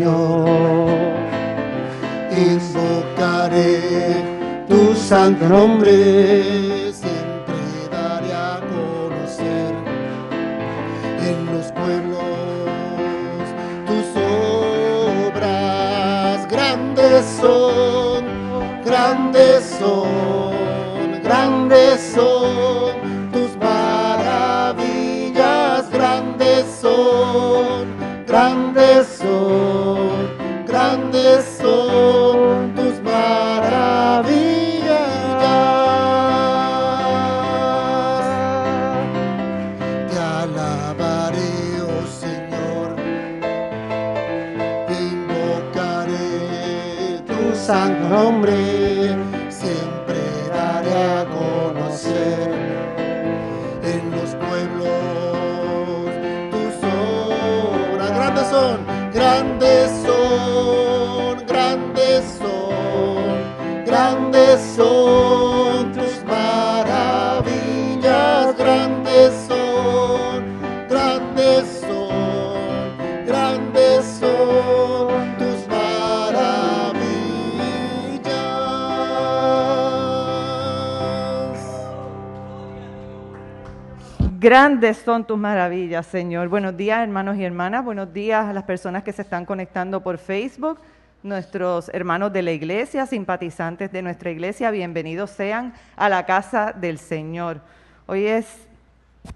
Señor. Invocaré tu santo nombre, siempre daré a conocer en los pueblos tus obras. Grandes son, grandes son, grandes son tus maravillas. Grandes son, grandes son, grandes son tus maravillas. Te alabaré, oh Señor, te invocaré tu santo nombre, siempre daré a conocer en los pueblos tus obras. Grandes son, grandes son, grandes son, grandes son tus maravillas. Grandes son, grandes son, grandes son tus maravillas. Grandes son tus maravillas, Señor. Buenos días, hermanos y hermanas. Buenos días a las personas que se están conectando por Facebook, nuestros hermanos de la iglesia, simpatizantes de nuestra iglesia. Bienvenidos sean a la casa del Señor. Hoy es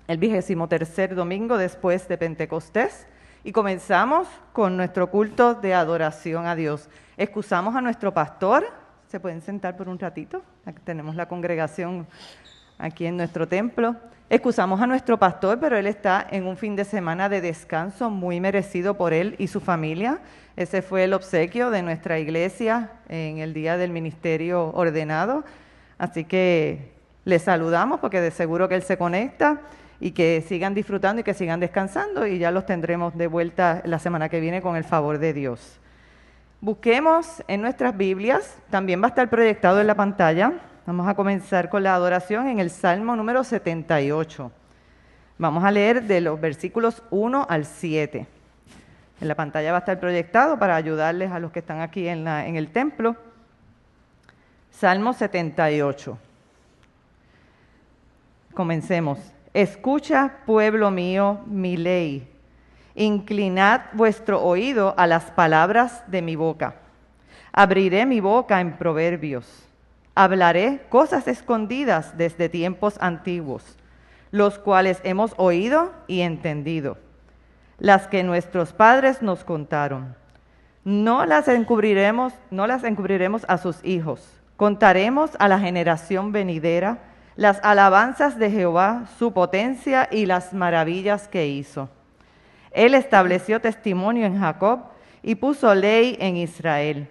el 23º domingo después de Pentecostés y comenzamos con nuestro culto de adoración a Dios. Excusamos a nuestro pastor. ¿Se pueden sentar por un ratito? Aquí tenemos la congregación aquí en nuestro templo. Excusamos a nuestro pastor, pero él está en un fin de semana de descanso muy merecido por él y su familia. Ese fue el obsequio de nuestra iglesia en el día del ministerio ordenado. Así que les saludamos porque de seguro que él se conecta y que sigan disfrutando y que sigan descansando y ya los tendremos de vuelta la semana que viene con el favor de Dios. Busquemos en nuestras Biblias, también va a estar proyectado en la pantalla. Vamos a comenzar con la adoración en el Salmo número 78. Vamos a leer de los versículos 1 al 7. En la pantalla va a estar proyectado para ayudarles a los que están aquí en el templo. Salmo 78. Comencemos. Escucha, pueblo mío, mi ley. Inclinad vuestro oído a las palabras de mi boca. Abriré mi boca en proverbios. Hablaré cosas escondidas desde tiempos antiguos, los cuales hemos oído y entendido, las que nuestros padres nos contaron. No las encubriremos a sus hijos. Contaremos a la generación venidera las alabanzas de Jehová, su potencia y las maravillas que hizo. Él estableció testimonio en Jacob y puso ley en Israel,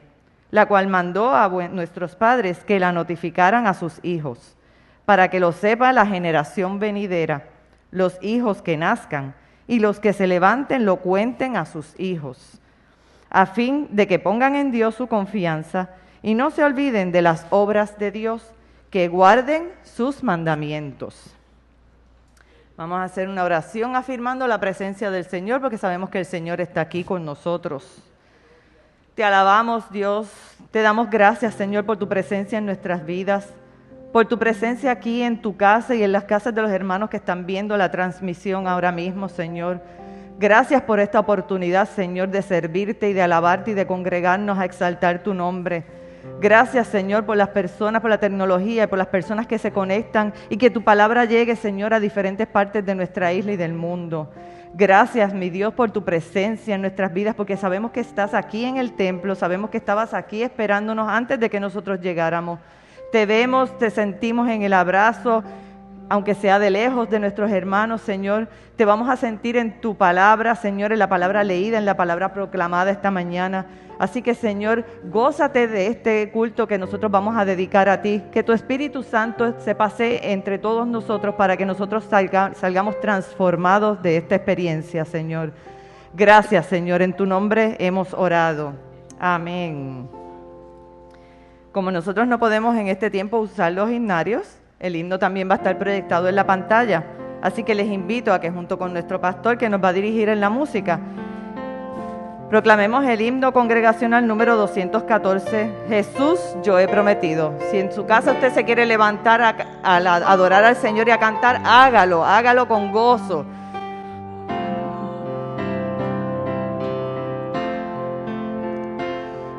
la cual mandó a nuestros padres que la notificaran a sus hijos, para que lo sepa la generación venidera, los hijos que nazcan, y los que se levanten lo cuenten a sus hijos, a fin de que pongan en Dios su confianza y no se olviden de las obras de Dios, que guarden sus mandamientos. Vamos a hacer una oración afirmando la presencia del Señor, porque sabemos que el Señor está aquí con nosotros. Te alabamos, Dios, te damos gracias, Señor, por tu presencia en nuestras vidas, por tu presencia aquí en tu casa y en las casas de los hermanos que están viendo la transmisión ahora mismo, Señor. Gracias por esta oportunidad, Señor, de servirte y de alabarte y de congregarnos a exaltar tu nombre. Gracias, Señor, por las personas, por la tecnología y por las personas que se conectan y que tu palabra llegue, Señor, a diferentes partes de nuestra isla y del mundo. Gracias, mi Dios, por tu presencia en nuestras vidas, porque sabemos que estás aquí en el templo, sabemos que estabas aquí esperándonos antes de que nosotros llegáramos. Te vemos, te sentimos en el abrazo, aunque sea de lejos de nuestros hermanos, Señor. Te vamos a sentir en tu palabra, Señor, en la palabra leída, en la palabra proclamada esta mañana. Así que, Señor, gózate de este culto que nosotros vamos a dedicar a ti. Que tu Espíritu Santo se pase entre todos nosotros para que nosotros salgamos transformados de esta experiencia, Señor. Gracias, Señor. En tu nombre hemos orado. Amén. Como nosotros no podemos en este tiempo usar los himnarios, el himno también va a estar proyectado en la pantalla. Así que les invito a que junto con nuestro pastor que nos va a dirigir en la música, Proclamemos el himno congregacional número 214, Jesús, yo he prometido. Si en su casa usted se quiere levantar a adorar al Señor y a cantar, hágalo con gozo.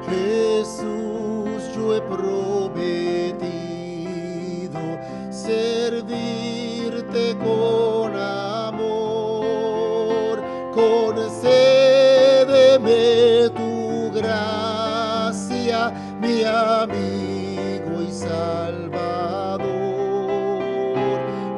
Jesús, yo he prometido servirte con amor, concédeme tu gracia, mi amigo y salvador.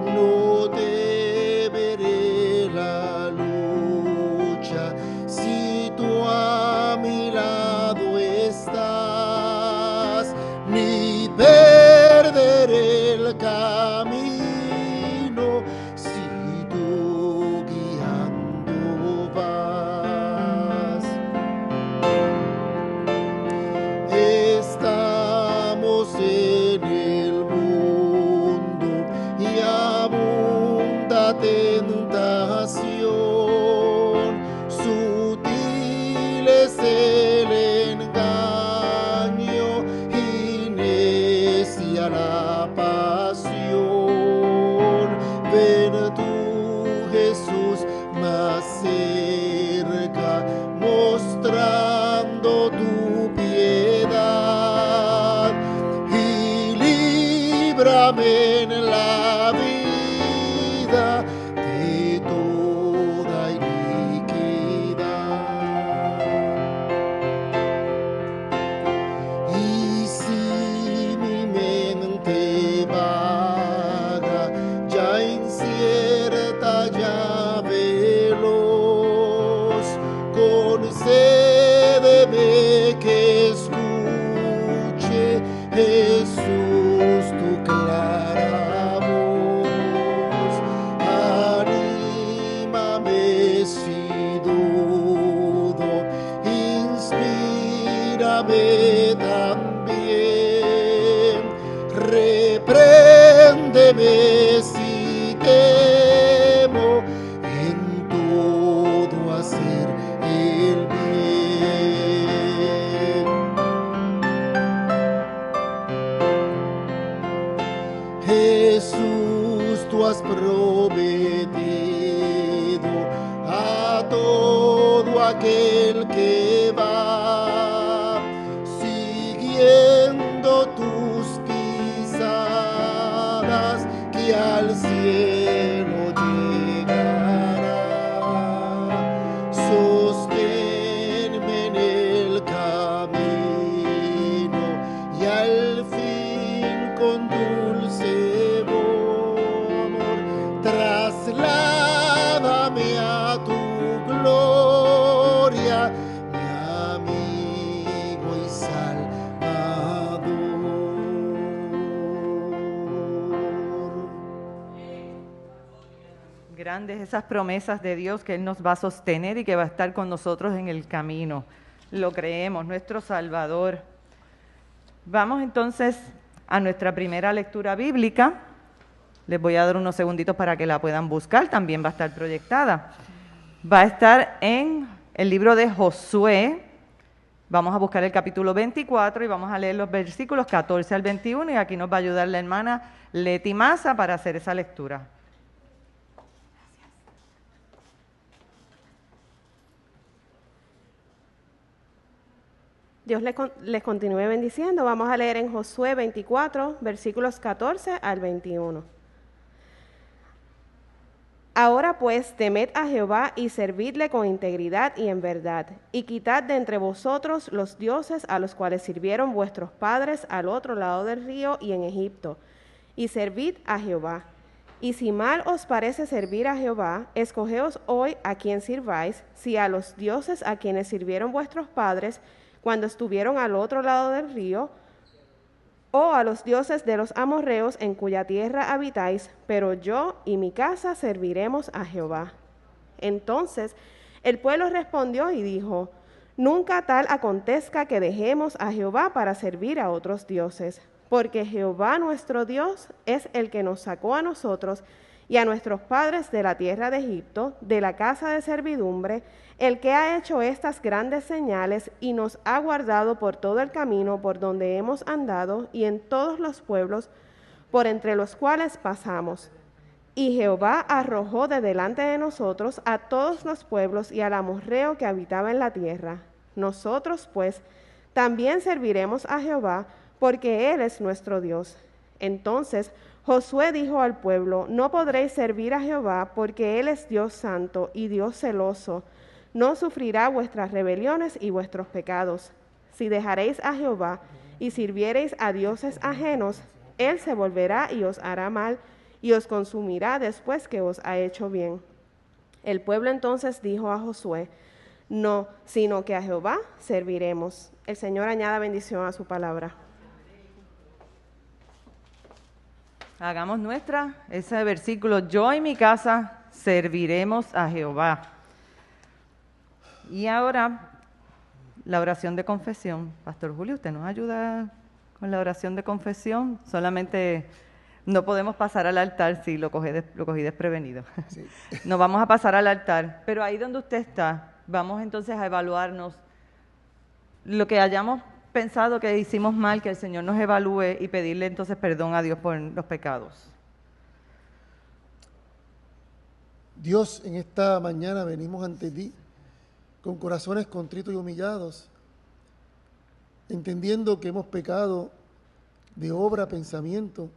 No temeré la lucha si tú a mi lado estás, ni perderé el camino si tú guiando vas. Estamos en el mundo y abunda tentación, sutil es el engaño y necia la pasión. Ven tú, Jesús, más cerca, mostrando tu piedad, y líbrame en la vida de toda iniquidad. Y si mi mente vaga, ya incierta, ya veloz, concédeme que escuche, Jesús, tu clara voz. Anímame si dudo, inspírame también, repréndeme si temo, en todo hacer el bien. Jesús, tú has prometido a todo aquel que va siguiendo tus pisadas, que al cielo llegará. Sosténme en el camino y al fin con dulce amor trasládame a tu gloria, mi amigo y salvador. Grandes esas promesas de Dios que Él nos va a sostener y que va a estar con nosotros en el camino. Lo creemos, nuestro Salvador. Vamos entonces a nuestra primera lectura bíblica. Les voy a dar unos segunditos para que la puedan buscar, también va a estar proyectada. Va a estar en el libro de Josué. Vamos a buscar el capítulo 24 y vamos a leer los versículos 14 al 21 y aquí nos va a ayudar la hermana Leti Maza para hacer esa lectura. Dios les continúe bendiciendo. Vamos a leer en Josué 24, versículos 14 al 21. Ahora pues, temed a Jehová y servidle con integridad y en verdad, y quitad de entre vosotros los dioses a los cuales sirvieron vuestros padres al otro lado del río y en Egipto, y servid a Jehová. Y si mal os parece servir a Jehová, escogeos hoy a quien sirváis, si a los dioses a quienes sirvieron vuestros padres cuando estuvieron al otro lado del río, o a los dioses de los amorreos en cuya tierra habitáis, pero yo y mi casa serviremos a Jehová. Entonces el pueblo respondió y dijo: nunca tal acontezca que dejemos a Jehová para servir a otros dioses, porque Jehová nuestro Dios es el que nos sacó a nosotros y a nuestros padres de la tierra de Egipto, de la casa de servidumbre, el que ha hecho estas grandes señales y nos ha guardado por todo el camino por donde hemos andado y en todos los pueblos por entre los cuales pasamos. Y Jehová arrojó de delante de nosotros a todos los pueblos y al amorreo que habitaba en la tierra. Nosotros, pues, también serviremos a Jehová, porque Él es nuestro Dios. Entonces Josué dijo al pueblo: no podréis servir a Jehová, porque Él es Dios santo y Dios celoso. No sufrirá vuestras rebeliones y vuestros pecados. Si dejaréis a Jehová y sirviereis a dioses ajenos, Él se volverá y os hará mal, y os consumirá después que os ha hecho bien. El pueblo entonces dijo a Josué: no, sino que a Jehová serviremos. El Señor añada bendición a su palabra. Hagamos nuestra ese versículo: yo y mi casa serviremos a Jehová. Y ahora, la oración de confesión. Pastor Julio, ¿usted nos ayuda con la oración de confesión? Solamente no podemos pasar al altar, sí, lo cogí desprevenido. Sí. No vamos a pasar al altar, pero ahí donde usted está, vamos entonces a evaluarnos lo que hayamos pensado que hicimos mal, que el Señor nos evalúe y pedirle entonces perdón a Dios por los pecados. Dios, en esta mañana venimos ante ti con corazones contritos y humillados, entendiendo que hemos pecado de obra, pensamiento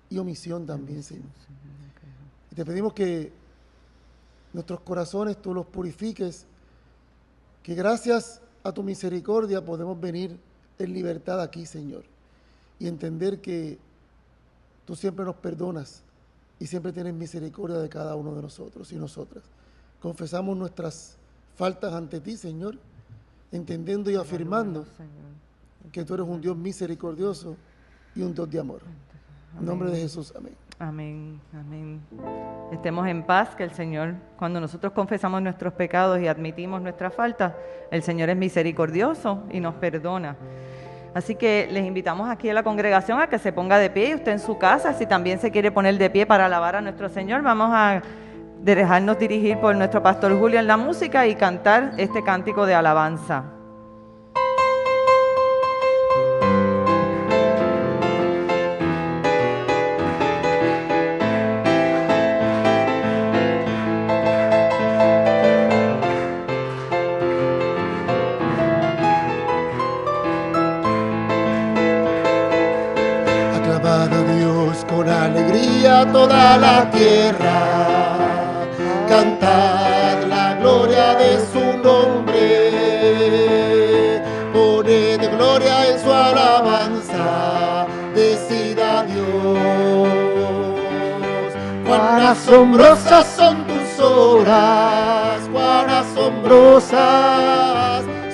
y omisión también, Señor. Y te pedimos que nuestros corazones tú los purifiques, que gracias a tu misericordia podemos venir en libertad aquí, Señor, y entender que tú siempre nos perdonas y siempre tienes misericordia de cada uno de nosotros y nosotras. Confesamos nuestras faltas ante ti, Señor, entendiendo y afirmando que tú eres un Dios misericordioso y un Dios de amor. En nombre de Jesús, amén. Amén, amén. Estemos en paz, que el Señor, cuando nosotros confesamos nuestros pecados y admitimos nuestras faltas, el Señor es misericordioso y nos perdona. Así que les invitamos aquí a la congregación a que se ponga de pie, y usted en su casa, si también se quiere poner de pie para alabar a nuestro Señor, vamos a dejarnos dirigir por nuestro pastor Julio en la música y cantar este cántico de alabanza. Toda la tierra, cantad la gloria de su nombre, poned gloria en su alabanza, decida Dios. Cuán asombrosas son tus obras, cuán asombrosas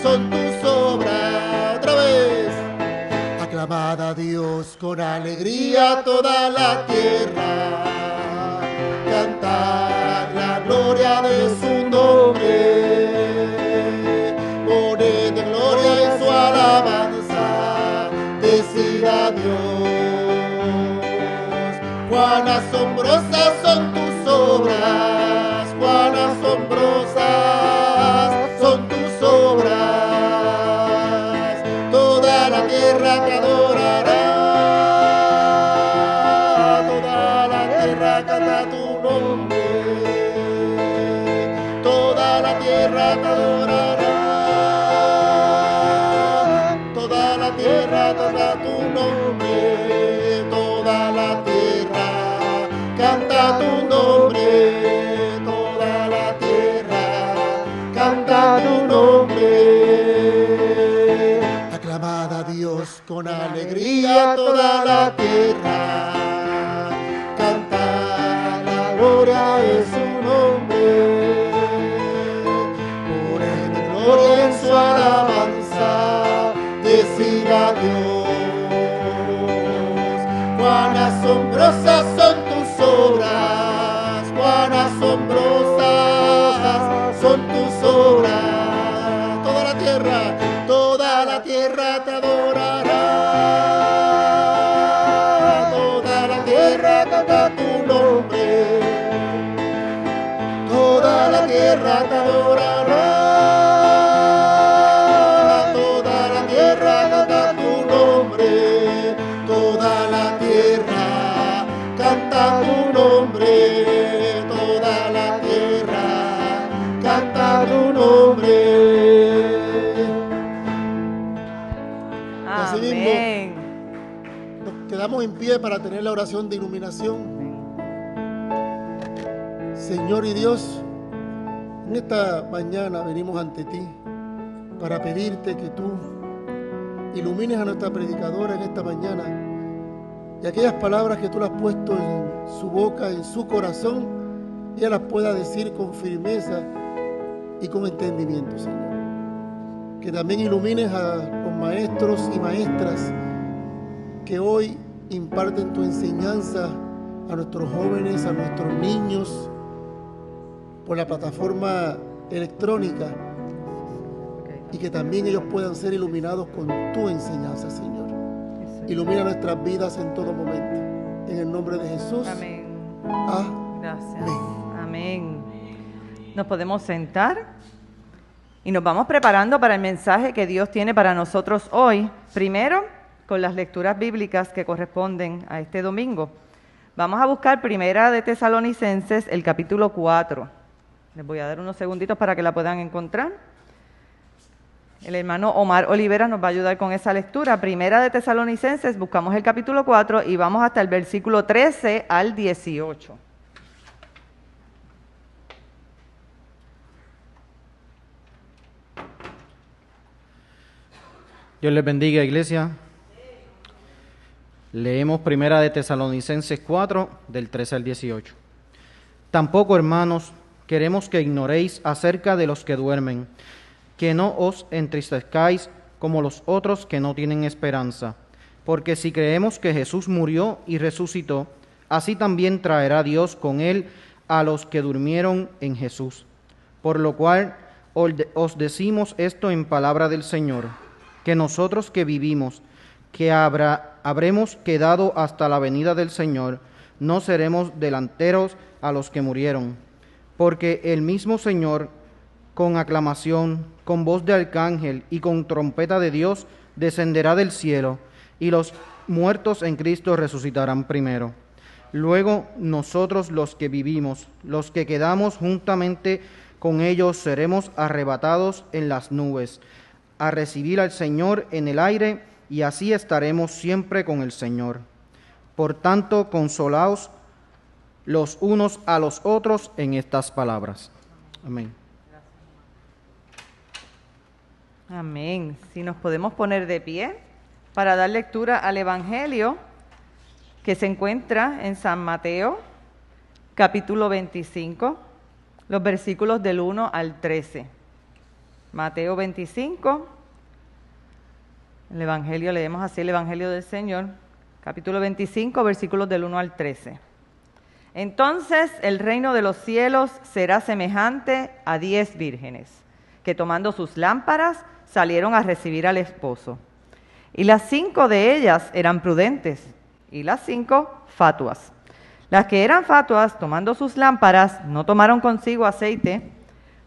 son tus obras. Otra vez. Aclamad a Dios con alegría toda la tierra, cantad la gloria de su nombre, poned gloria en su alabanza, decida Dios. Cuán asombrosas son tus obras, cuán asombrosas son tus obras. Toda la tierra te adorará, toda la tierra canta tu nombre, toda la tierra te adorará, toda la tierra canta tu nombre, toda la tierra canta tu nombre, toda la tierra canta tu nombre. Aclamad a Dios con alegría toda la tierra, cantad la gloria de su nombre, poned gloria en su alabanza, decida Dios. Cuán asombrosas son tus obras, cuán asombrosas son tus obras. Toda la tierra te adorará, toda la tierra canta tu nombre, toda la tierra te adorará. Toda la tierra canta tu nombre, toda la tierra canta tu nombre, toda la tierra canta tu nombre. Así mismo, Amén. nos quedamos en pie para tener la oración de iluminación. Señor y Dios, en esta mañana venimos ante ti para pedirte que tú ilumines a nuestra predicadora en esta mañana y aquellas palabras que tú le has puesto en su boca, en su corazón, ella las pueda decir con firmeza y con entendimiento, Señor. Que también ilumines a los maestros y maestras que hoy imparten tu enseñanza a nuestros jóvenes, a nuestros niños, por la plataforma electrónica, y que también ellos puedan ser iluminados con tu enseñanza, Señor. Ilumina nuestras vidas en todo momento. En el nombre de Jesús. Amén. Amén. Gracias. Amén. Nos podemos sentar y nos vamos preparando para el mensaje que Dios tiene para nosotros hoy. Primero, con las lecturas bíblicas que corresponden a este domingo. Vamos a buscar Primera de Tesalonicenses, el capítulo 4. Les voy a dar unos segunditos para que la puedan encontrar. El hermano Omar Olivera nos va a ayudar con esa lectura. Primera de Tesalonicenses, buscamos el capítulo 4 y vamos hasta el versículo 13 al 18. Dios les bendiga, iglesia. Leemos Primera de Tesalonicenses 4, del 13 al 18. Tampoco, hermanos, queremos que ignoréis acerca de los que duermen, que no os entristezcáis como los otros que no tienen esperanza. Porque si creemos que Jesús murió y resucitó, así también traerá Dios con él a los que durmieron en Jesús. Por lo cual os decimos esto en palabra del Señor, que nosotros que vivimos, que habremos quedado hasta la venida del Señor, no seremos delanteros a los que murieron. Porque el mismo Señor, con aclamación, con voz de arcángel y con trompeta de Dios, descenderá del cielo, y los muertos en Cristo resucitarán primero. Luego nosotros los que vivimos, los que quedamos juntamente con ellos, seremos arrebatados en las nubes, a recibir al Señor en el aire, y así estaremos siempre con el Señor. Por tanto, consolaos los unos a los otros en estas palabras. Amén. Amén. Si nos podemos poner de pie para dar lectura al Evangelio que se encuentra en San Mateo, capítulo 25, los versículos del 1 al 13. Mateo 25, el Evangelio, leemos así el Evangelio del Señor, capítulo 25, versículos del 1 al 13. Entonces el reino de los cielos será semejante a 10 vírgenes, que tomando sus lámparas salieron a recibir al esposo. Y las 5 de ellas eran prudentes, y las 5 fatuas. Las que eran fatuas, tomando sus lámparas, no tomaron consigo aceite,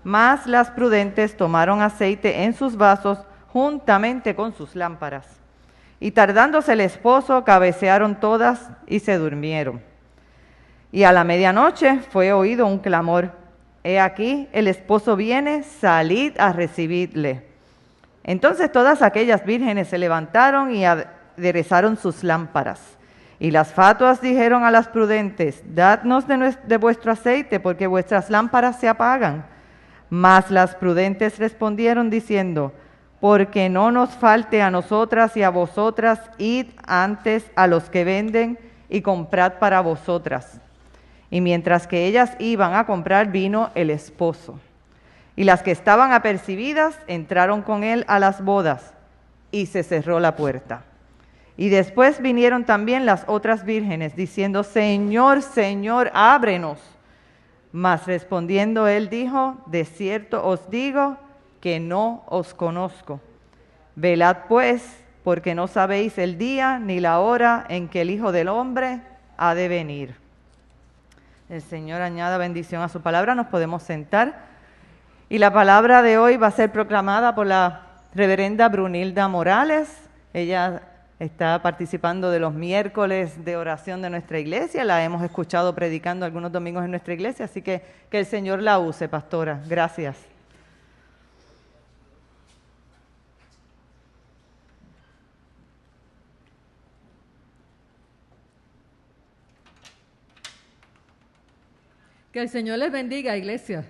mas las prudentes tomaron aceite en sus vasos juntamente con sus lámparas. Y tardándose el esposo, cabecearon todas y se durmieron. Y a la medianoche fue oído un clamor: He aquí, el esposo viene, salid a recibirle. Entonces todas aquellas vírgenes se levantaron y aderezaron sus lámparas. Y las fatuas dijeron a las prudentes: Dadnos de vuestro aceite, porque vuestras lámparas se apagan. Mas las prudentes respondieron diciendo: Porque no nos falte a nosotras y a vosotras, id antes a los que venden y comprad para vosotras. Y mientras que ellas iban a comprar, vino el esposo. Y las que estaban apercibidas entraron con él a las bodas, y se cerró la puerta. Y después vinieron también las otras vírgenes, diciendo: Señor, Señor, ábrenos. Mas respondiendo él dijo: De cierto os digo que no os conozco. Velad pues, porque no sabéis el día ni la hora en que el Hijo del Hombre ha de venir. El Señor añada bendición a su palabra. Nos podemos sentar. Y la palabra de hoy va a ser proclamada por la reverenda Brunilda Morales. Ella está participando de los miércoles de oración de nuestra iglesia. La hemos escuchado predicando algunos domingos en nuestra iglesia, así que el Señor la use, pastora. Gracias. Que el Señor les bendiga, iglesia.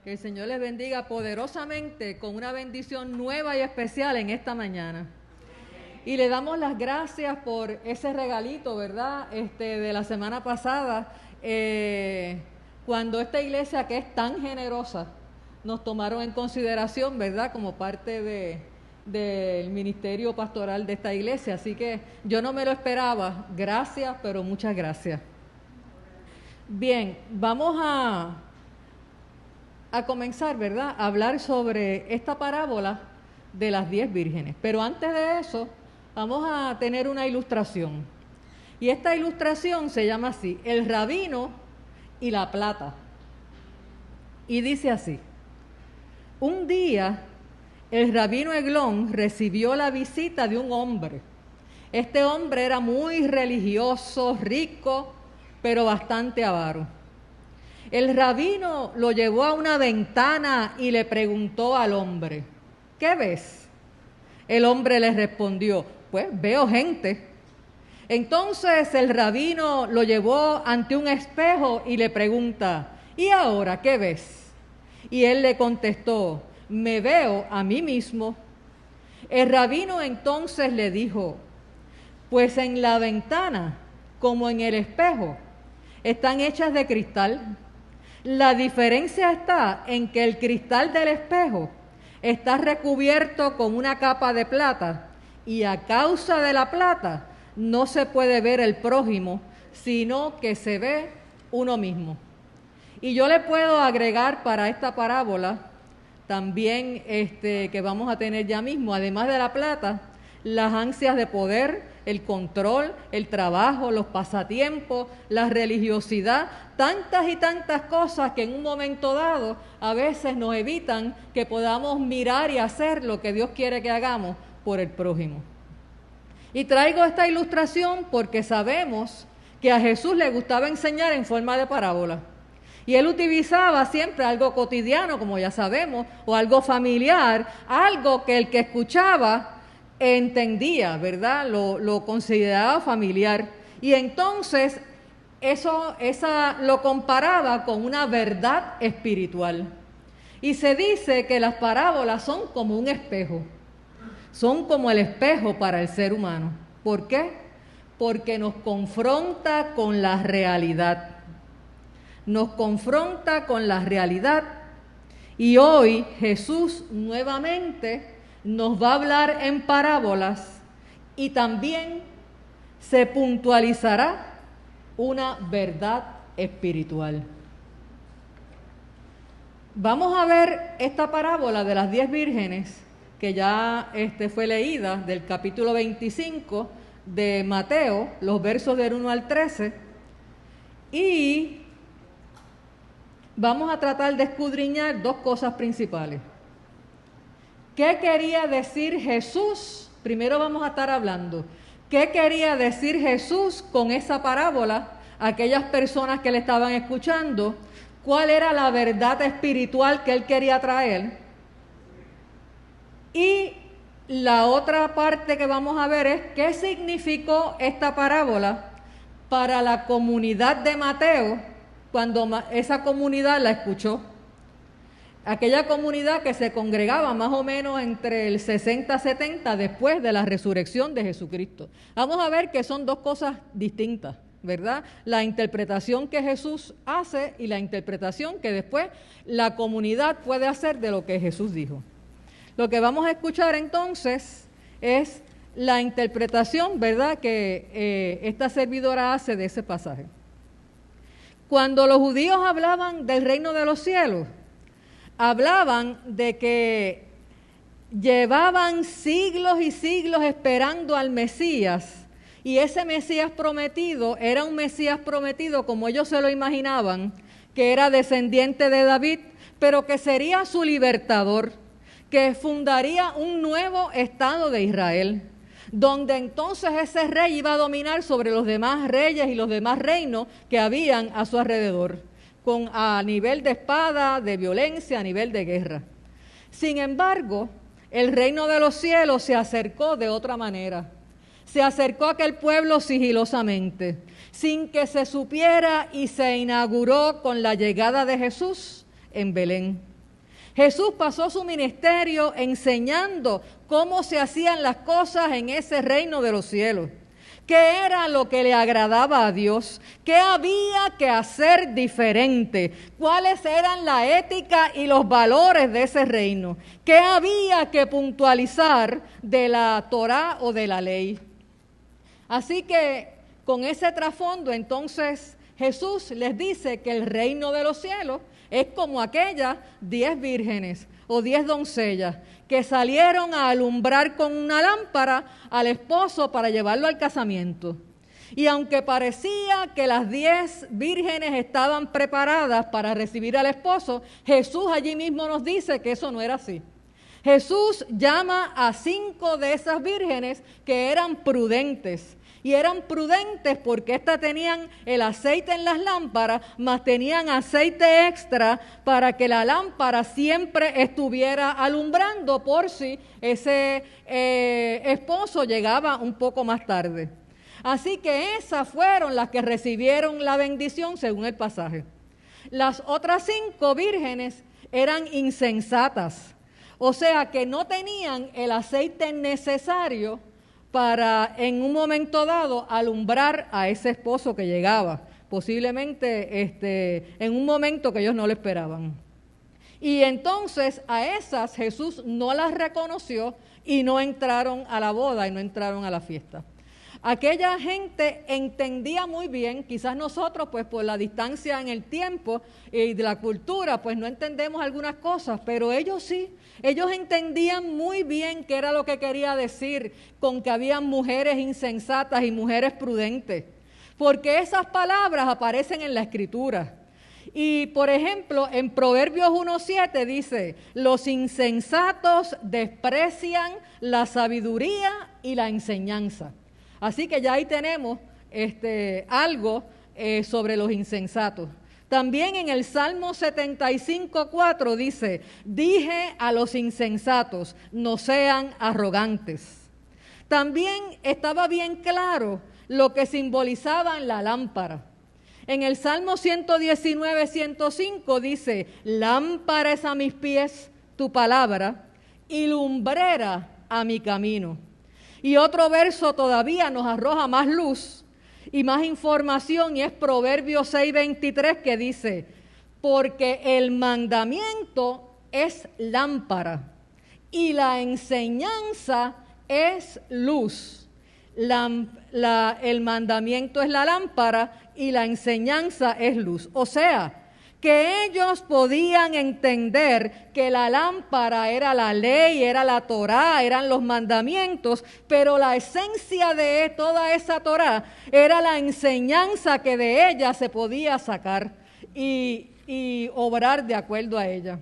Que el Señor les bendiga poderosamente con una bendición nueva y especial en esta mañana. Y le damos las gracias por ese regalito, ¿verdad? De la semana pasada, cuando esta iglesia que es tan generosa nos tomaron en consideración, ¿verdad? Como parte del ministerio pastoral de esta iglesia. Así que yo no me lo esperaba. Gracias, pero muchas gracias. Bien, vamos a comenzar, ¿verdad?, a hablar sobre esta parábola de las 10 vírgenes. Pero antes de eso, vamos a tener una ilustración. Y esta ilustración se llama así: el rabino y la plata. Y dice así: un día el rabino Eglón recibió la visita de un hombre. Este hombre era muy religioso, rico, pero bastante avaro. El rabino lo llevó a una ventana y le preguntó al hombre: ¿qué ves? El hombre le respondió: pues veo gente. Entonces el rabino lo llevó ante un espejo y le pregunta: ¿y ahora qué ves? Y él le contestó: me veo a mí mismo. El rabino entonces le dijo: pues en la ventana, como en el espejo, están hechas de cristal. La diferencia está en que el cristal del espejo está recubierto con una capa de plata, y a causa de la plata no se puede ver el prójimo, sino que se ve uno mismo. Y yo le puedo agregar para esta parábola también que vamos a tener ya mismo, además de la plata, las ansias de poder, el control, el trabajo, los pasatiempos, la religiosidad, tantas y tantas cosas que en un momento dado a veces nos evitan que podamos mirar y hacer lo que Dios quiere que hagamos por el prójimo. Y traigo esta ilustración porque sabemos que a Jesús le gustaba enseñar en forma de parábola. Y él utilizaba siempre algo cotidiano, como ya sabemos, o algo familiar, algo que el que escuchaba entendía, ¿verdad? Lo consideraba familiar. Y entonces lo comparaba con una verdad espiritual. Y se dice que las parábolas son como un espejo. Son como el espejo para el ser humano. ¿Por qué? Porque nos confronta con la realidad. Nos confronta con la realidad. Y hoy Jesús nuevamente nos va a hablar en parábolas y también se puntualizará una verdad espiritual. Vamos a ver esta parábola de las 10 vírgenes que ya fue leída del capítulo 25 de Mateo, los versos del 1 al 13, y vamos a tratar de escudriñar dos cosas principales. ¿Qué quería decir Jesús? Primero vamos a estar hablando. ¿Qué quería decir Jesús con esa parábola a aquellas personas que le estaban escuchando? ¿Cuál era la verdad espiritual que él quería traer? Y la otra parte que vamos a ver es qué significó esta parábola para la comunidad de Mateo cuando esa comunidad la escuchó. Aquella comunidad que se congregaba más o menos entre el 60-70 después de la resurrección de Jesucristo. Vamos a ver que son dos cosas distintas, ¿verdad? La interpretación que Jesús hace y la interpretación que después la comunidad puede hacer de lo que Jesús dijo. Lo que vamos a escuchar entonces es la interpretación, ¿verdad?, que esta servidora hace de ese pasaje. Cuando los judíos hablaban del reino de los cielos, hablaban de que llevaban siglos y siglos esperando al Mesías Y ese Mesías prometido era un Mesías prometido como ellos se lo imaginaban, que era descendiente de David, pero que sería su libertador, que fundaría un nuevo estado de Israel, donde entonces ese rey iba a dominar sobre los demás reyes y los demás reinos que habían a su alrededor, a nivel de espada, de violencia, a nivel de guerra. Sin embargo, el reino de los cielos se acercó de otra manera. Se acercó a aquel pueblo sigilosamente, sin que se supiera, y se inauguró con la llegada de Jesús en Belén. Jesús pasó su ministerio enseñando cómo se hacían las cosas en ese reino de los cielos, qué era lo que le agradaba a Dios, qué había que hacer diferente, cuáles eran la ética y los valores de ese reino, qué había que puntualizar de la Torá o de la ley. Así que con ese trasfondo, entonces Jesús les dice que el reino de los cielos es como aquellas 10 vírgenes o 10 doncellas que salieron a alumbrar con una lámpara al esposo para llevarlo al casamiento. Y aunque parecía que las 10 vírgenes estaban preparadas para recibir al esposo, Jesús allí mismo nos dice que eso no era así. Jesús llama a 5 de esas vírgenes que eran prudentes. Y eran prudentes porque éstas tenían el aceite en las lámparas, más tenían aceite extra para que la lámpara siempre estuviera alumbrando por si ese esposo llegaba un poco más tarde. Así que esas fueron las que recibieron la bendición según el pasaje. Las otras 5 vírgenes eran insensatas, o sea que no tenían el aceite necesario para en un momento dado alumbrar a ese esposo que llegaba, posiblemente en un momento que ellos no lo esperaban. Y entonces a esas Jesús no las reconoció y no entraron a la boda y no entraron a la fiesta. Aquella gente entendía muy bien, quizás nosotros pues por la distancia en el tiempo y de la cultura pues no entendemos algunas cosas, pero ellos sí, ellos entendían muy bien qué era lo que quería decir con que habían mujeres insensatas y mujeres prudentes, porque esas palabras aparecen en la Escritura. Y por ejemplo, en Proverbios 1:7 dice, los insensatos desprecian la sabiduría y la enseñanza. Así que ya ahí tenemos algo sobre los insensatos. También en el Salmo 75:4 dice, dije a los insensatos, no sean arrogantes. También estaba bien claro lo que simbolizaban la lámpara. En el Salmo 119:105 dice, lámpara es a mis pies tu palabra y lumbrera a mi camino. Y otro verso todavía nos arroja más luz y más información, y es Proverbios 6:23 que dice, porque el mandamiento es lámpara y la enseñanza es luz. El mandamiento es la lámpara y la enseñanza es luz. O sea, que ellos podían entender que la lámpara era la ley, era la Torá, eran los mandamientos, pero la esencia de toda esa Torá era la enseñanza que de ella se podía sacar y obrar de acuerdo a ella.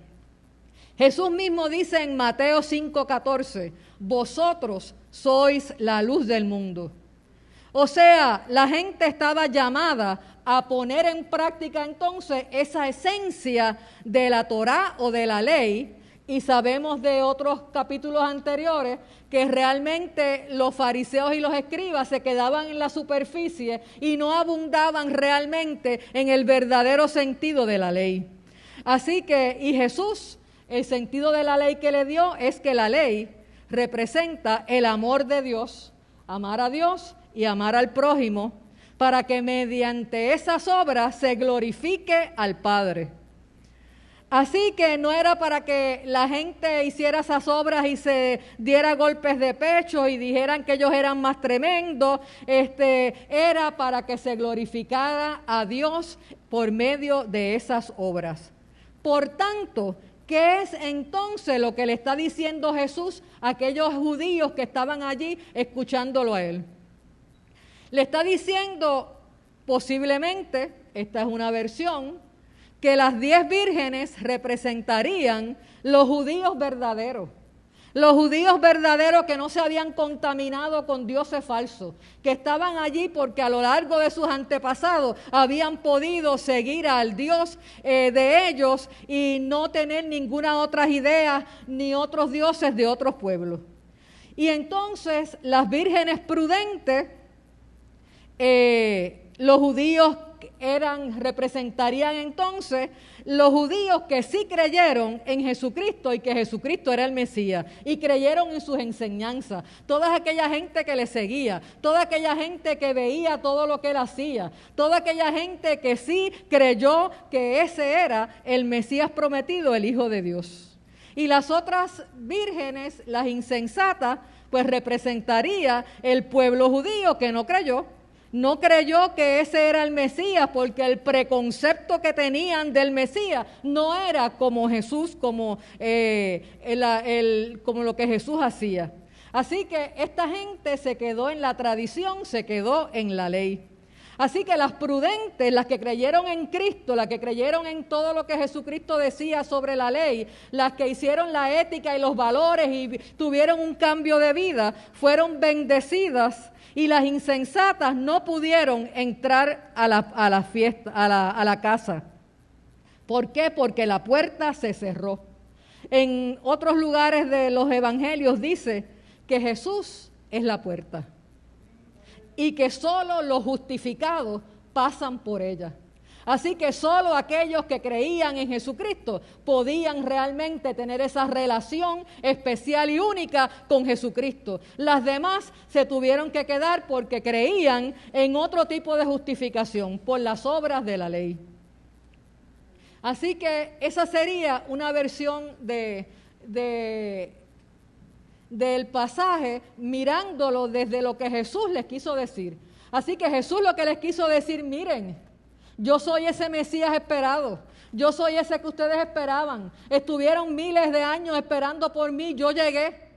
Jesús mismo dice en Mateo 5:14, vosotros sois la luz del mundo. O sea, la gente estaba llamada a poner en práctica entonces esa esencia de la Torá o de la ley, y sabemos de otros capítulos anteriores que realmente los fariseos y los escribas se quedaban en la superficie y no abundaban realmente en el verdadero sentido de la ley. Así que, y Jesús, el sentido de la ley que le dio es que la ley representa el amor de Dios, amar a Dios y amar al prójimo, para que mediante esas obras se glorifique al Padre. Así que no era para que la gente hiciera esas obras y se diera golpes de pecho y dijeran que ellos eran más tremendos, era para que se glorificara a Dios por medio de esas obras. Por tanto, ¿qué es entonces lo que le está diciendo Jesús a aquellos judíos que estaban allí escuchándolo a él? Le está diciendo, posiblemente, esta es una versión, que las 10 vírgenes representarían los judíos verdaderos. Los judíos verdaderos que no se habían contaminado con dioses falsos, que estaban allí porque a lo largo de sus antepasados habían podido seguir al Dios de ellos y no tener ninguna otra idea ni otros dioses de otros pueblos. Y entonces las vírgenes prudentes, los judíos representarían entonces los judíos que sí creyeron en Jesucristo y que Jesucristo era el Mesías y creyeron en sus enseñanzas. Toda aquella gente que le seguía, toda aquella gente que veía todo lo que él hacía, toda aquella gente que sí creyó que ese era el Mesías prometido, el Hijo de Dios. Y las otras vírgenes, las insensatas, pues representaría el pueblo judío que no creyó. No creyó que ese era el Mesías porque el preconcepto que tenían del Mesías no era como Jesús, como lo que Jesús hacía. Así que esta gente se quedó en la tradición, se quedó en la ley. Así que las prudentes, las que creyeron en Cristo, las que creyeron en todo lo que Jesucristo decía sobre la ley, las que hicieron la ética y los valores y tuvieron un cambio de vida, fueron bendecidas. Y las insensatas no pudieron entrar a la fiesta, a la casa. ¿Por qué? Porque la puerta se cerró. En otros lugares de los evangelios dice que Jesús es la puerta y que solo los justificados pasan por ella. Así que solo aquellos que creían en Jesucristo podían realmente tener esa relación especial y única con Jesucristo. Las demás se tuvieron que quedar porque creían en otro tipo de justificación, por las obras de la ley. Así que esa sería una versión del pasaje, mirándolo desde lo que Jesús les quiso decir. Así que Jesús lo que les quiso decir, miren, yo soy ese Mesías esperado, yo soy ese que ustedes esperaban, estuvieron miles de años esperando por mí, yo llegué,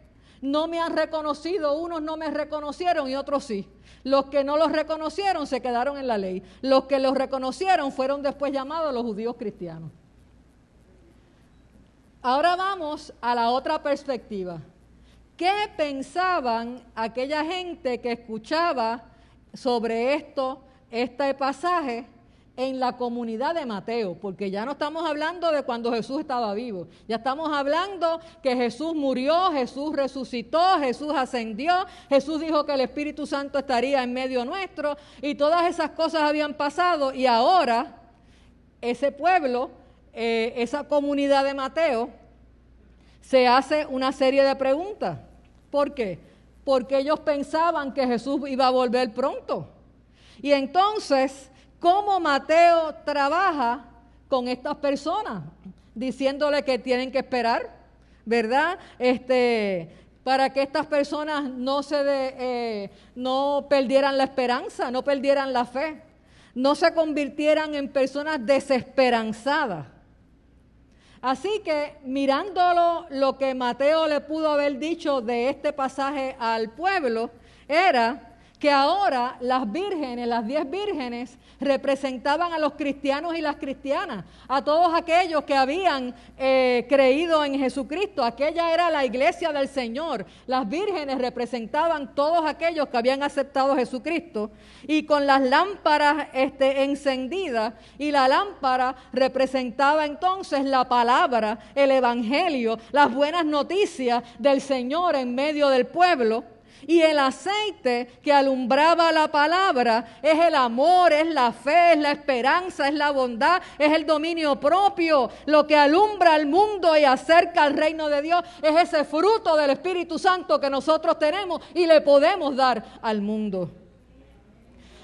no me han reconocido, unos no me reconocieron y otros sí. Los que no los reconocieron se quedaron en la ley, los que los reconocieron fueron después llamados los judíos cristianos. Ahora vamos a la otra perspectiva. ¿Qué pensaban aquella gente que escuchaba sobre este pasaje en la comunidad de Mateo? Porque ya no estamos hablando de cuando Jesús estaba vivo, ya estamos hablando que Jesús murió, Jesús resucitó, Jesús ascendió, Jesús dijo que el Espíritu Santo estaría en medio nuestro y todas esas cosas habían pasado y ahora ese pueblo, esa comunidad de Mateo, se hace una serie de preguntas. ¿Por qué? Porque ellos pensaban que Jesús iba a volver pronto. Y entonces, ¿cómo Mateo trabaja con estas personas? Diciéndole que tienen que esperar, ¿verdad? Para que estas personas no perdieran la esperanza, no perdieran la fe, no se convirtieran en personas desesperanzadas. Así que mirándolo, lo que Mateo le pudo haber dicho de este pasaje al pueblo era que ahora las vírgenes, las 10 vírgenes, representaban a los cristianos y las cristianas, a todos aquellos que habían creído en Jesucristo. Aquella era la iglesia del Señor. Las vírgenes representaban todos aquellos que habían aceptado a Jesucristo y con las lámparas encendidas, y la lámpara representaba entonces la palabra, el evangelio, las buenas noticias del Señor en medio del pueblo. Y el aceite que alumbraba la palabra es el amor, es la fe, es la esperanza, es la bondad, es el dominio propio. Lo que alumbra al mundo y acerca al reino de Dios es ese fruto del Espíritu Santo que nosotros tenemos y le podemos dar al mundo.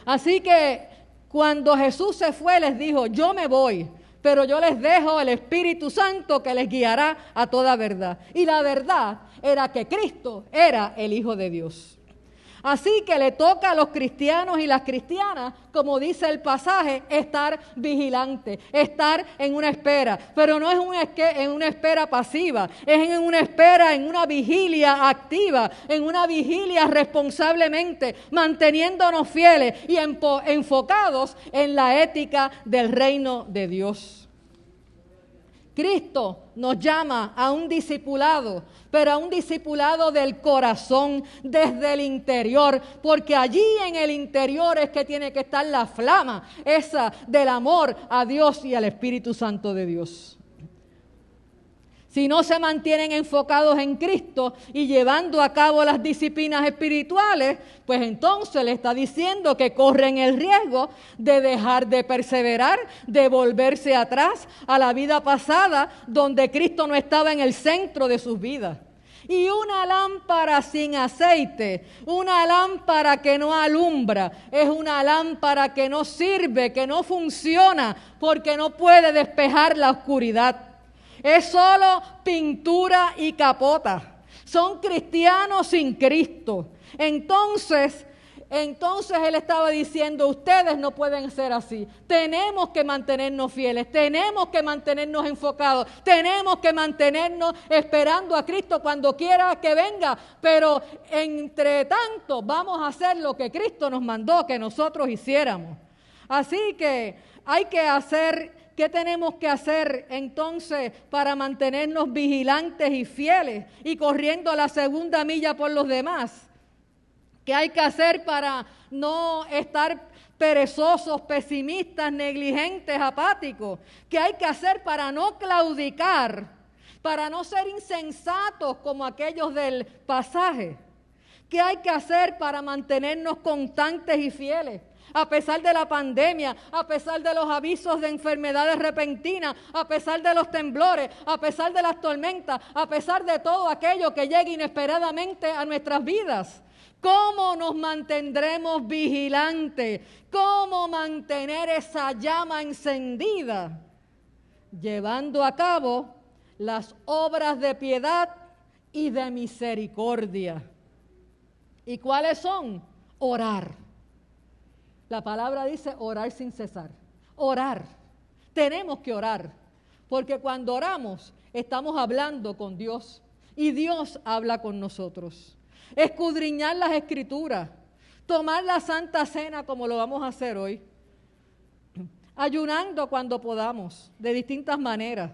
Así que cuando Jesús se fue, les dijo, yo me voy, pero yo les dejo el Espíritu Santo que les guiará a toda verdad. Y la verdad era que Cristo era el Hijo de Dios. Así que le toca a los cristianos y las cristianas, como dice el pasaje, estar vigilantes, estar en una espera. Pero no es en una espera pasiva, es en una espera, en una vigilia activa, en una vigilia responsablemente, manteniéndonos fieles y enfocados en la ética del reino de Dios. Cristo nos llama a un discipulado, pero a un discipulado del corazón, desde el interior, porque allí en el interior es que tiene que estar la flama esa del amor a Dios y al Espíritu Santo de Dios. Si no se mantienen enfocados en Cristo y llevando a cabo las disciplinas espirituales, pues entonces le está diciendo que corren el riesgo de dejar de perseverar, de volverse atrás a la vida pasada donde Cristo no estaba en el centro de sus vidas. Y una lámpara sin aceite, una lámpara que no alumbra, es una lámpara que no sirve, que no funciona, porque no puede despejar la oscuridad. Es solo pintura y capota. Son cristianos sin Cristo. Entonces él estaba diciendo, ustedes no pueden ser así. Tenemos que mantenernos fieles, tenemos que mantenernos enfocados, tenemos que mantenernos esperando a Cristo cuando quiera que venga. Pero entre tanto vamos a hacer lo que Cristo nos mandó que nosotros hiciéramos. Así que hay que hacer... ¿Qué tenemos que hacer entonces para mantenernos vigilantes y fieles y corriendo la segunda milla por los demás? ¿Qué hay que hacer para no estar perezosos, pesimistas, negligentes, apáticos? ¿Qué hay que hacer para no claudicar, para no ser insensatos como aquellos del pasaje? ¿Qué hay que hacer para mantenernos constantes y fieles? A pesar de la pandemia, a pesar de los avisos de enfermedades repentinas, a pesar de los temblores, a pesar de las tormentas, a pesar de todo aquello que llegue inesperadamente a nuestras vidas. ¿Cómo nos mantendremos vigilantes? ¿Cómo mantener esa llama encendida? Llevando a cabo las obras de piedad y de misericordia. ¿Y cuáles son? Orar. La palabra dice orar sin cesar. Orar. Tenemos que orar. Porque cuando oramos, estamos hablando con Dios. Y Dios habla con nosotros. Escudriñar las Escrituras. Tomar la Santa Cena como lo vamos a hacer hoy. Ayunando cuando podamos, de distintas maneras.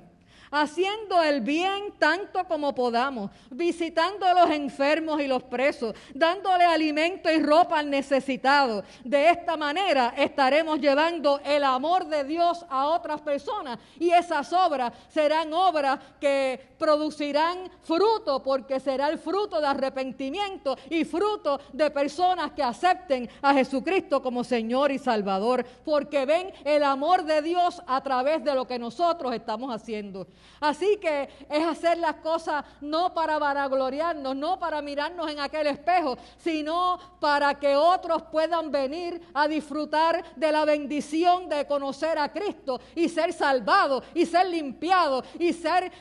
Haciendo el bien tanto como podamos, visitando a los enfermos y los presos, dándole alimento y ropa al necesitado. De esta manera estaremos llevando el amor de Dios a otras personas y esas obras serán obras que producirán fruto, porque será el fruto de arrepentimiento y fruto de personas que acepten a Jesucristo como Señor y Salvador, porque ven el amor de Dios a través de lo que nosotros estamos haciendo. Así que es hacer las cosas no para vanagloriarnos, no para mirarnos en aquel espejo, sino para que otros puedan venir a disfrutar de la bendición de conocer a Cristo y ser salvados y ser limpiados y ser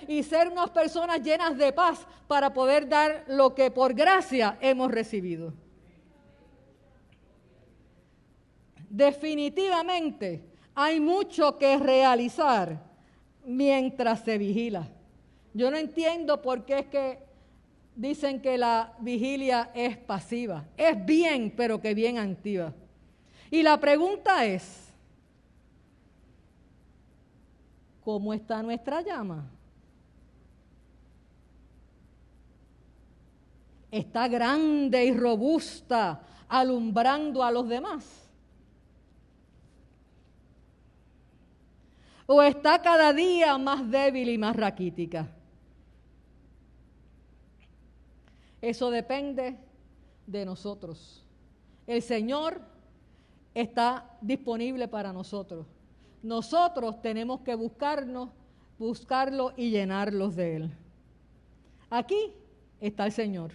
unas personas llenas de paz para poder dar lo que por gracia hemos recibido. Definitivamente hay mucho que realizar mientras se vigila. Yo no entiendo por qué es que dicen que la vigilia es pasiva. Es bien, pero que bien activa. Y la pregunta es, ¿cómo está nuestra llama? ¿Está grande y robusta, alumbrando a los demás? ¿O está cada día más débil y más raquítica? Eso depende de nosotros. El Señor está disponible para nosotros. Nosotros tenemos que buscarlo y llenarlos de Él. Aquí está el Señor.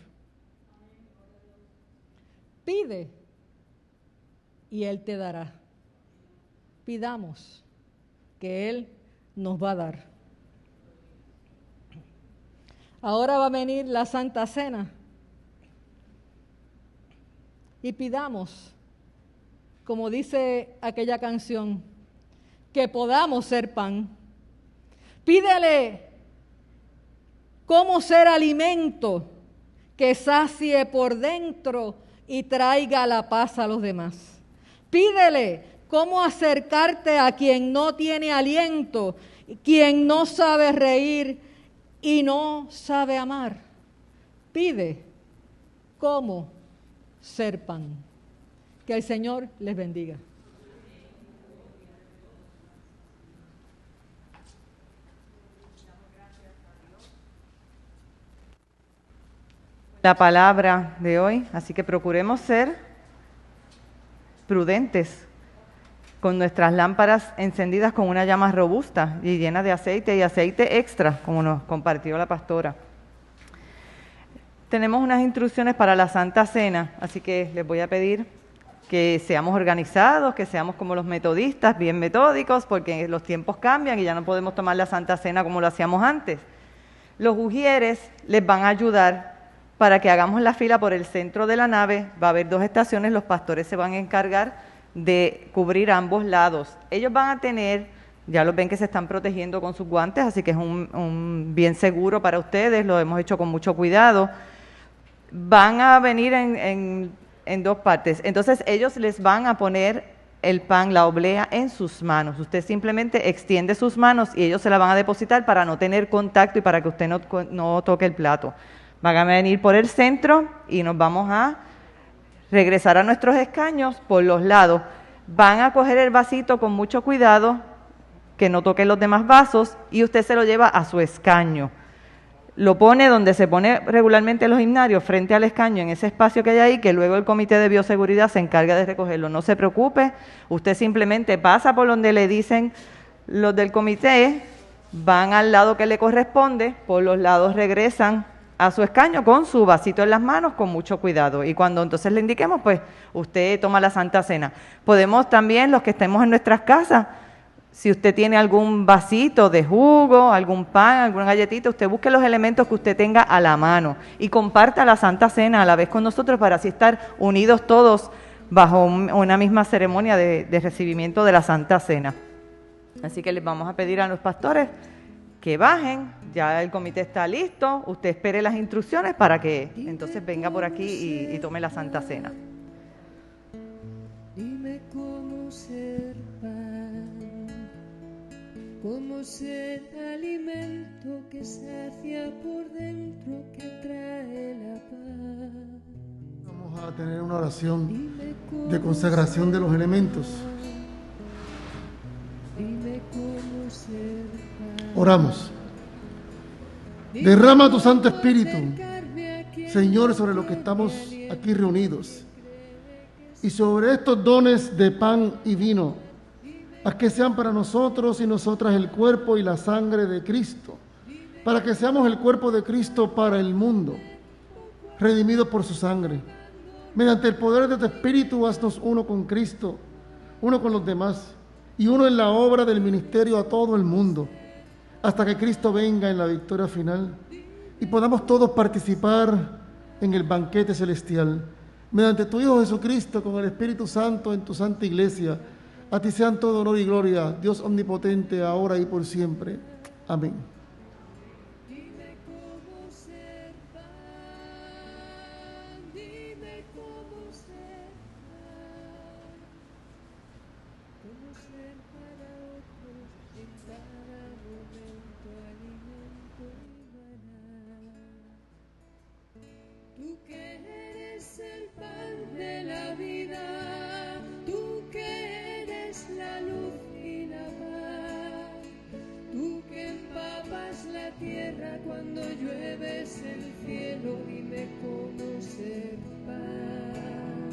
Pide y Él te dará. Pidamos que Él nos va a dar. Ahora va a venir la Santa Cena. y pidamos, como dice aquella canción, que podamos ser pan. Pídele cómo ser alimento que sacie por dentro y traiga la paz a los demás. Pídele cómo acercarte a quien no tiene aliento, quien no sabe reír y no sabe amar. Pide cómo ser pan. Que el Señor les bendiga. La palabra de hoy, así que procuremos ser prudentes con nuestras lámparas encendidas con una llama robusta y llena de aceite y aceite extra, como nos compartió la pastora. Tenemos unas instrucciones para la Santa Cena, así que les voy a pedir que seamos organizados, que seamos como los metodistas, bien metódicos, porque los tiempos cambian y ya no podemos tomar la Santa Cena como lo hacíamos antes. Los ujieres les van a ayudar para que hagamos la fila por el centro de la nave. Va a haber 2 estaciones, los pastores se van a encargar de cubrir ambos lados. Ellos van a tener, ya los ven que se están protegiendo con sus guantes, así que es un bien seguro para ustedes, lo hemos hecho con mucho cuidado. Van a venir en 2 partes, entonces ellos les van a poner el pan, la oblea, en sus manos. Usted simplemente extiende sus manos y ellos se la van a depositar para no tener contacto y para que usted no toque el plato. Van a venir por el centro y nos vamos a regresar a nuestros escaños por los lados. Van a coger el vasito con mucho cuidado, que no toque los demás vasos, y usted se lo lleva a su escaño. Lo pone donde se pone regularmente los himnarios, frente al escaño, en ese espacio que hay ahí, que luego el Comité de Bioseguridad se encarga de recogerlo. No se preocupe, usted simplemente pasa por donde le dicen los del comité, van al lado que le corresponde, por los lados regresan a su escaño con su vasito en las manos, con mucho cuidado. Y cuando entonces le indiquemos, pues usted toma la Santa Cena. Podemos también, los que estemos en nuestras casas, si usted tiene algún vasito de jugo, algún pan, alguna galletita, usted busque los elementos que usted tenga a la mano y comparta la Santa Cena a la vez con nosotros para así estar unidos todos bajo una misma ceremonia de recibimiento de la Santa Cena. Así que les vamos a pedir a los pastores que bajen, ya el comité está listo, usted espere las instrucciones para que entonces venga por aquí y tome la Santa Cena. Dime cómo ser pan, cómo ser alimento que sacia por dentro, que trae la paz. Vamos a tener una oración de consagración de los elementos. Dime cómo ser pan. Oramos. Derrama tu Santo Espíritu, Señor, sobre los que estamos aquí reunidos y sobre estos dones de pan y vino, haz que sean para nosotros y nosotras el cuerpo y la sangre de Cristo, para que seamos el cuerpo de Cristo para el mundo, redimidos por su sangre. Mediante el poder de tu Espíritu, haznos uno con Cristo, uno con los demás y uno en la obra del ministerio a todo el mundo, hasta que Cristo venga en la victoria final y podamos todos participar en el banquete celestial. Mediante tu Hijo Jesucristo, con el Espíritu Santo en tu santa iglesia, a ti sean todo honor y gloria, Dios omnipotente, ahora y por siempre. Amén. Dime cómo ser pan, dime cómo ser pan, cómo ser para otros en cada momento alimento y maná. Tú que eres el pan de la vida, tú que eres la luz y la paz, tú que empapas la tierra cuando llueves el cielo, dime cómo ser pan.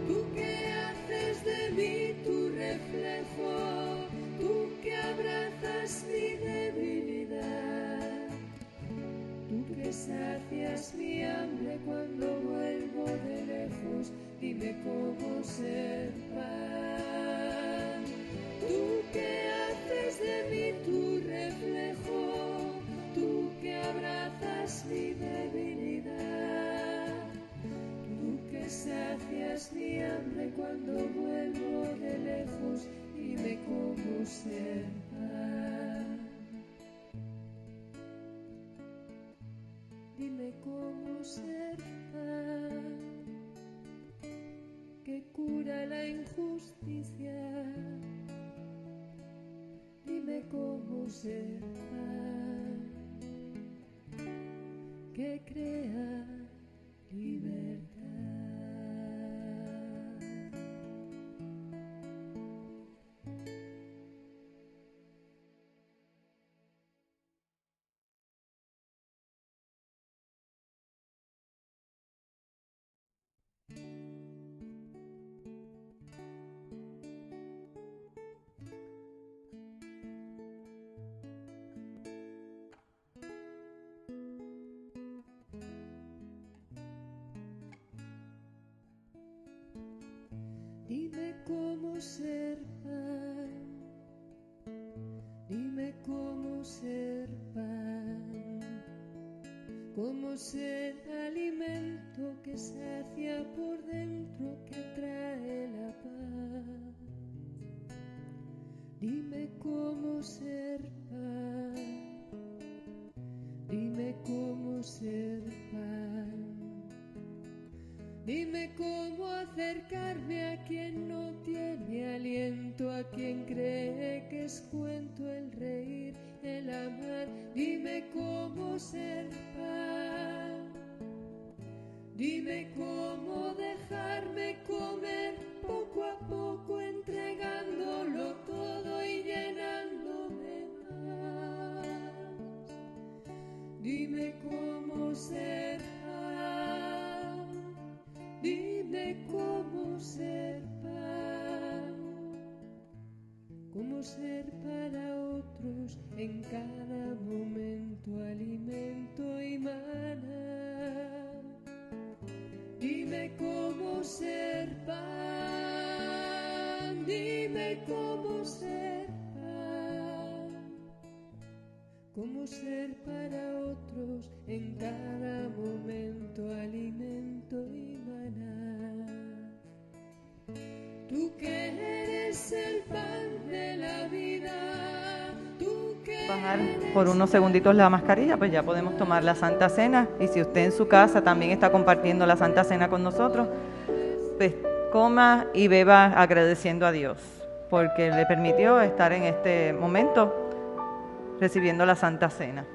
Tú que haces de mí tu reflejo, tú que abrazas mi debilidad, tú que sacias mi hambre cuando vuelvo de lejos, dime cómo ser pan. Tú que haces de mí tu reflejo, tú que abrazas mi debilidad, Dime cómo ser pan que cura la injusticia. Dime cómo ser pan que crea libertad. Dime cómo ser pan, dime cómo ser pan, cómo ser alimento que sacia por dentro, que trae la paz. Dime cómo ser pan, dime cómo ser pan. Dime cómo acercarme a quien no tiene aliento, a quien cree que es cuento el reír, el amar. Dime cómo ser pan. Dime cómo dejarme comer poco a poco, entregándolo todo y llenándome más. Dime cómo ser pan. Dime cómo ser pan, cómo ser para otros en cada momento alimento y maná. Dime cómo ser pan, dime cómo ser pan, cómo ser para otros en cada momento alimento y maná. Tú que eres el pan de la vida, tú que Bajar por unos segunditos la mascarilla, pues ya podemos tomar la Santa Cena. Y si usted en su casa también está compartiendo la Santa Cena con nosotros, pues coma y beba agradeciendo a Dios, porque le permitió estar en este momento recibiendo la Santa Cena.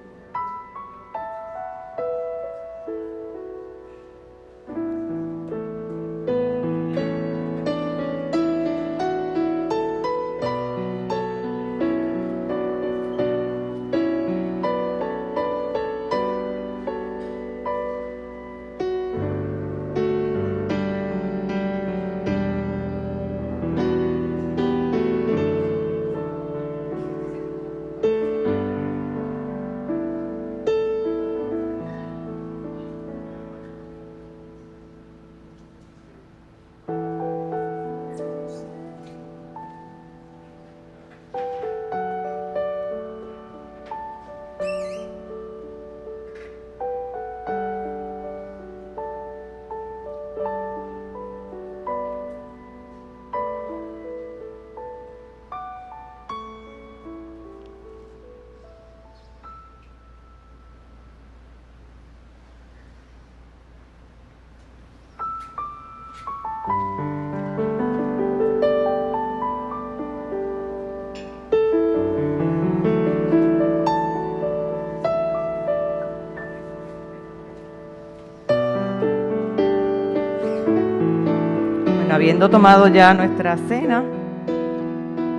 Habiendo tomado ya nuestra cena,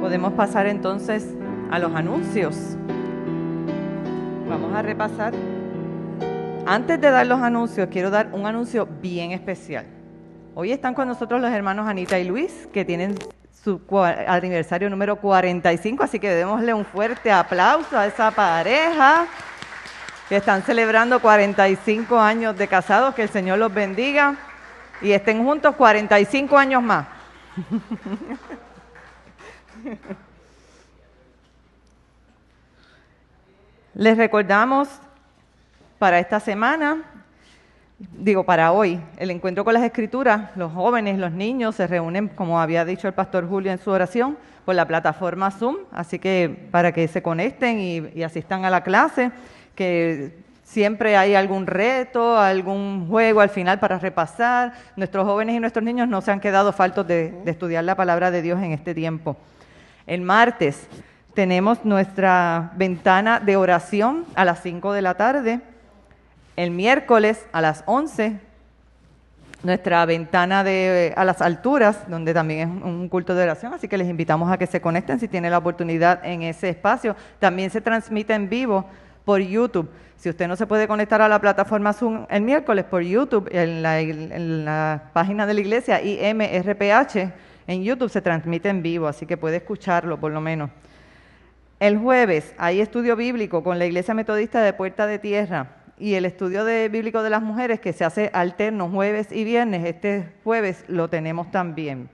podemos pasar entonces a los anuncios. Vamos a repasar. Antes de dar los anuncios, quiero dar un anuncio bien especial. Hoy están con nosotros los hermanos Anita y Luis, que tienen su aniversario número 45, así que démosle un fuerte aplauso a esa pareja que están celebrando 45 años de casados. Que el Señor los bendiga y estén juntos 45 años más. Les recordamos para esta semana, para hoy, el encuentro con las Escrituras. Los jóvenes, los niños se reúnen, como había dicho el pastor Julio en su oración, por la plataforma Zoom, así que para que se conecten y asistan a la clase, que Siempre hay algún reto, algún juego al final para repasar. Nuestros jóvenes y nuestros niños no se han quedado faltos de estudiar la palabra de Dios en este tiempo. El martes tenemos nuestra ventana de oración a las 5 de la tarde. El miércoles a las 11, nuestra ventana a las alturas, donde también es un culto de oración, así que les invitamos a que se conecten si tienen la oportunidad en ese espacio. También se transmite en vivo por YouTube. Si usted no se puede conectar a la plataforma Zoom el miércoles, por YouTube, en la página de la iglesia IMRPH, en YouTube se transmite en vivo, así que puede escucharlo por lo menos. El jueves hay estudio bíblico con la Iglesia Metodista de Puerta de Tierra y el estudio bíblico de las mujeres que se hace alterno jueves y viernes. Este jueves lo tenemos también.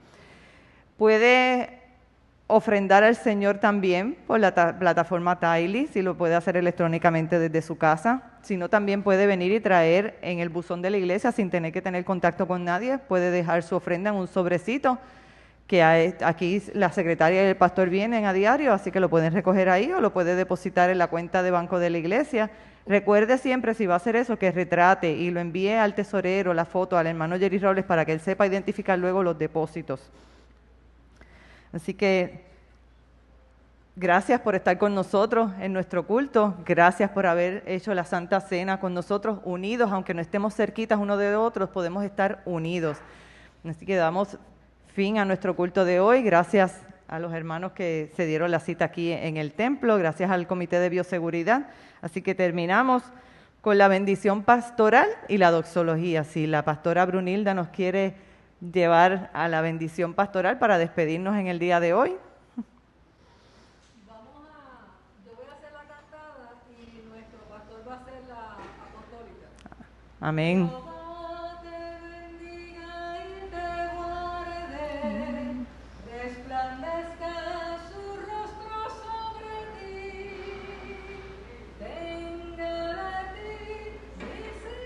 Puede ofrendar al Señor también por la plataforma Taily, si lo puede hacer electrónicamente desde su casa. Si no, también puede venir y traer en el buzón de la iglesia sin tener que tener contacto con nadie. Puede dejar su ofrenda en un sobrecito, que aquí la secretaria y el pastor vienen a diario, así que lo pueden recoger ahí o lo puede depositar en la cuenta de banco de la iglesia. Recuerde siempre, si va a hacer eso, que retrate y lo envíe al tesorero, la foto, al hermano Jerry Robles, para que él sepa identificar luego los depósitos. Así que gracias por estar con nosotros en nuestro culto, gracias por haber hecho la Santa Cena con nosotros, unidos, aunque no estemos cerquitas unos de otros, podemos estar unidos. Así que damos fin a nuestro culto de hoy, gracias a los hermanos que se dieron la cita aquí en el templo, gracias al Comité de Bioseguridad. Así que terminamos con la bendición pastoral y la doxología. Si la pastora Brunilda nos quiere llevar a la bendición pastoral para despedirnos en el día de hoy. Yo voy a hacer la cantada y nuestro pastor va a hacer la apostólica. Amén. Jehová te bendiga y te guarde, resplandezca su rostro sobre ti, tenga de ti misericordia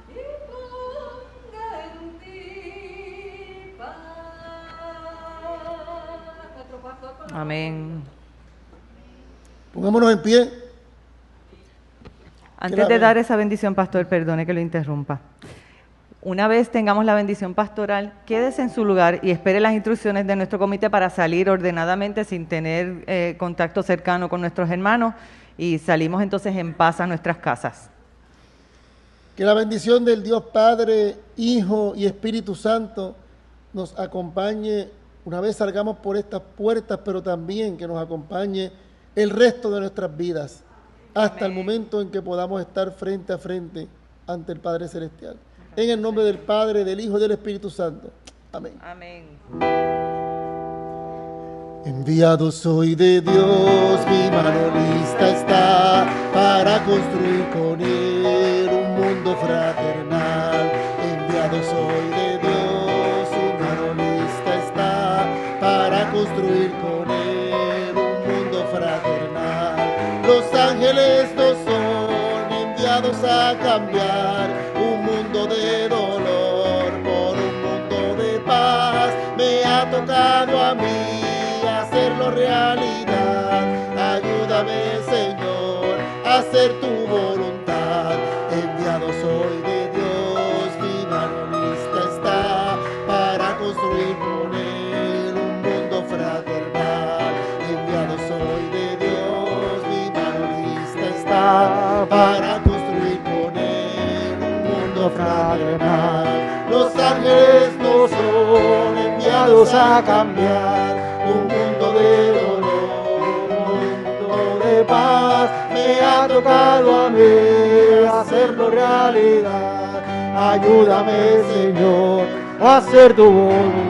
y ponga en ti paz. Nuestro pastor con la Amén. Pongámonos en pie. Antes de dar esa bendición, pastor, perdone que lo interrumpa. Una vez tengamos la bendición pastoral, quédese en su lugar y espere las instrucciones de nuestro comité para salir ordenadamente sin tener contacto cercano con nuestros hermanos y salimos entonces en paz a nuestras casas. Que la bendición del Dios Padre, Hijo y Espíritu Santo nos acompañe una vez salgamos por estas puertas, pero también que nos acompañe el resto de nuestras vidas, hasta el momento en que podamos estar frente a frente ante el Padre Celestial. En el nombre del Padre, del Hijo y del Espíritu Santo. Amén. Amén. Enviado soy de Dios, mi mano lista está para construir con Él un mundo fraternal. Enviado soy de Dios, mi mano lista está para construir con Él un mundo fraternal. Los ángeles no son enviados a cambiar un mundo de dolor por un mundo de paz. Me ha tocado a mí hacerlo realidad. Ayúdame, Señor, a hacer tu voluntad. Enviado soy de Dios, mi mano lista está para construir con Él un mundo fraternal. Enviado soy de Dios, mi mano lista está para construir con Él un mundo fraternal. Los ángeles no son enviados a cambiar un mundo de dolor, un mundo de paz. Me ha tocado a mí hacerlo realidad. Ayúdame, Señor, a hacer tu voluntad.